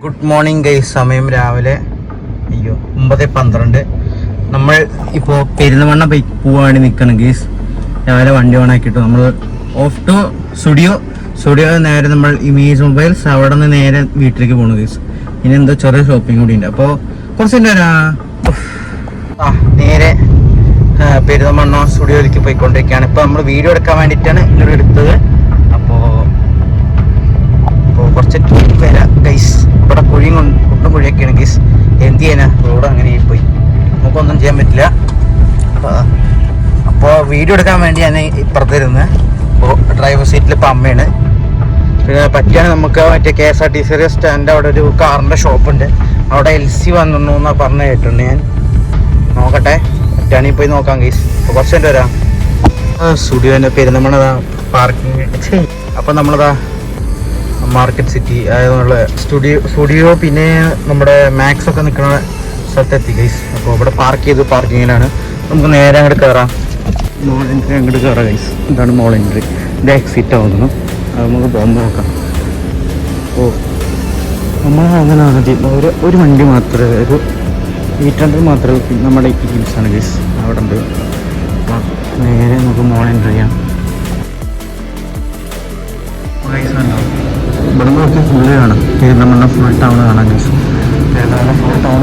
Good morning guys. സമയം രാവിലെ 9:12. നമ്മൾ ഇപ്പോൾ പെരുന്തമണ്ണ പോവാൻ നിൽക്കണം ഗൈസ്. രാവിലെ വണ്ടി ഓണാക്കിയിട്ട് നമ്മൾ ഓഫ് ടു സ്റ്റുഡിയോ നേരെ നമ്മൾ ഇമേജ് മൊബൈൽസ് അവിടെ നിന്ന് നേരെ വീട്ടിലേക്ക് പോകണം ഗൈസ്. ഇനി എന്തോ ചെറിയ ഷോപ്പിംഗ് കൂടി ഉണ്ട്. അപ്പോൾ കുറച്ച് നേരെ പെരുന്തമണ്ണ സ്റ്റുഡിയോയിലേക്ക് പോയിക്കൊണ്ടിരിക്കുകയാണ്. ഇപ്പോൾ നമ്മൾ വീഡിയോ എടുക്കാൻ വേണ്ടിയിട്ടാണ് ഇങ്ങോട്ട് എടുത്തത്. അപ്പോൾ കുറച്ച് വരാം ഗൈസ്. ഇവിടെ കുഴിയും കുണ്ടും കുഴിയൊക്കെയാണ് ഗൈസ്. എന്ത് ചെയ്യാനാ, റോഡ് അങ്ങനെ പോയി, നമുക്കൊന്നും ചെയ്യാൻ പറ്റില്ല. അപ്പോൾ വീഡിയോ എടുക്കാൻ വേണ്ടി ഞാൻ ഇപ്പുറത്ത് ഇരുന്ന്. അപ്പോൾ ഡ്രൈവർ സീറ്റിൽ ഇപ്പം അമ്മയാണ്. പിന്നെ പറ്റുകയാണെങ്കിൽ നമുക്ക് മറ്റേ KSRTC സ്റ്റാൻഡ് അവിടെ ഒരു കാറിൻ്റെ ഷോപ്പുണ്ട്, അവിടെ LC വന്നു എന്നാണ് പറഞ്ഞു കേട്ടിട്ടുണ്ട്. ഞാൻ നോക്കട്ടെ, പറ്റുകയാണെങ്കിൽ പോയി നോക്കാം ഗൈസ്. അപ്പോൾ കുറച്ച് നേരം വരാം. സ്റ്റുഡിയോൻ്റെ പെരുന്തമണ്ണ പാർക്കിംഗ്. അപ്പോൾ നമ്മളതാ മാർക്കറ്റ് സിറ്റി ആയതുള്ള സ്റ്റുഡിയോ പിന്നെ നമ്മുടെ മാക്സ് ഒക്കെ നിൽക്കുന്ന സ്ഥലത്തെത്തി ഗൈസ്. അപ്പോൾ ഇവിടെ പാർക്ക് ചെയ്തു. പാർക്കിങ്ങിലാണ്. നമുക്ക് നേരെ അങ്ങോട്ട് കയറാം. മോൾ എൻട്രി അങ്ങോട്ട് കയറാം ഗൈസ്. ഇതാണ് മോൾ എൻട്രി. ഇത് എക്സിറ്റ് ആവുന്നു. അത് നമുക്ക് പോകുമ്പോൾ നോക്കാം. ഓ നമ്മൾ അങ്ങനെ ഒരു വണ്ടി മാത്രമേ, ഒരു 800 മാത്രമേ നമ്മുടെ ആണ് ഗൈസ്. അവിടെ ഉണ്ട്. അപ്പോൾ നേരെ നമുക്ക് മോൾ എൻട്രി ചെയ്യാം ഗൈസ്. ഉണ്ടാവും ഇവിടെ നോക്കി ഫുള്ള് കാണാം. പെരുന്തമണ്ണ ഫുൾ ടൗൺ കാണാം ഗൈസ്. പെരുന്തമണ്ണ ഫുൾ ടൗൺ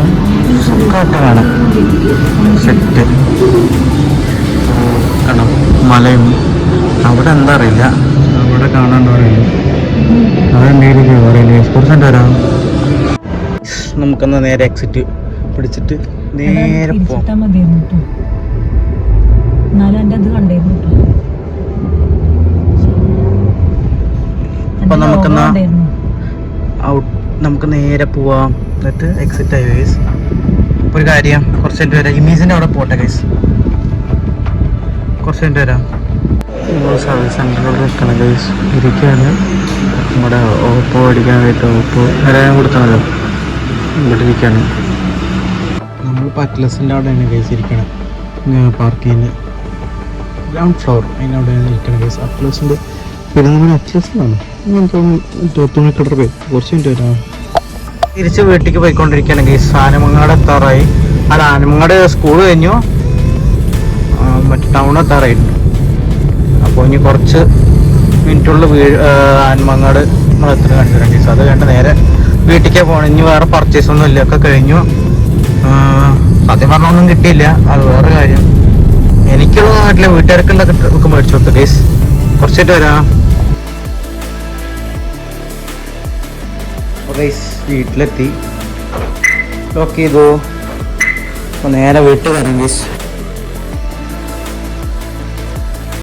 സുഖമായിട്ട് കാണാം. സെറ്റ് കാണാം. മലയും അവിടെ എന്താ അറിയില്ല, അവിടെ കാണാണ്ട് പറയില്ല. അവിടെ എന്തെങ്കിലും പറയില്ല. കുറച്ച് വരാം. നമുക്കൊന്ന് നേരെ എക്സിറ്റ് പിടിച്ചിട്ട് നേരെ പോകാം. അപ്പം നമുക്ക് നേരെ പോവാം. എന്നിട്ട് എക്സിറ്റ് ആയി ഗൈസ്. ഇപ്പോൾ ഒരു കാര്യം, കുറച്ച് കഴിഞ്ഞിട്ട് വരാം. ഇമേജിൻ്റെ അവിടെ പോട്ടെ ഗൈസ്. കുറച്ച് കഴിഞ്ഞിട്ട് വരാം. നമ്മൾ സർവീസ് സെൻ്ററിലൂടെ നിൽക്കണം ഗൈസ്. ഇരിക്കുകയാണ്. നമ്മുടെ ഓപ്പോ അടിക്കാനായിട്ട് ഓപ്പോ വരാൻ കൊടുക്കണമല്ലോ. ഇവിടെ ഇരിക്കുകയാണ്. നമ്മളിപ്പോൾ അറ്റ്ലസിൻ്റെ അവിടെയാണ് ഗൈസ് ഇരിക്കണം. പാർക്കിങ്ങിന് ഗ്രൗണ്ട് ഫ്ലോർ അതിനവിടെയാണ് ഇരിക്കണം ഗൈസ്. അറ്റ്ലസിൻ്റെ പെരുന്തമണ്ണ അറ്റ്ലസിലാണ് തുണിക്കടർ പോയി. കുറച്ച് മിനിറ്റ് വരാം. തിരിച്ച് വീട്ടിലേക്ക് പോയിക്കൊണ്ടിരിക്കുകയാണ് ഗൈസ്. ആനമങ്ങാട് എത്താറായി. അല്ല, ആനമങ്ങാട് സ്കൂൾ കഴിഞ്ഞു, മറ്റേ ടൗൺ എത്താറായിട്ടുണ്ട്. അപ്പോൾ ഇനി കുറച്ച് മിനിറ്റുള്ളിൽ ആനമങ്ങാട് നമ്മൾ എത്ര കണ്ടിട്ടുണ്ട് ഗൈസ്. അത് കണ്ട് നേരെ വീട്ടിലേക്ക് പോകണം. ഇനി വേറെ പർച്ചേസ് ഒന്നും ഇല്ല, ഒക്കെ കഴിഞ്ഞു. സത്യം പറഞ്ഞാൽ ഒന്നും കിട്ടിയില്ല, അത് വേറെ കാര്യം. എനിക്കുള്ള നാട്ടിലെ വീട്ടുകാർക്കുള്ളതൊക്കെ മേടിച്ചു കൊടുത്തു ഗൈസ്. കുറച്ചിട്ട് വരാം ഗൈസ്. വീട്ടിലെത്തി, ലോക്ക് ചെയ്തു. അപ്പോൾ നേരെ വീട്ടിൽ വരാം ഗൈസ്.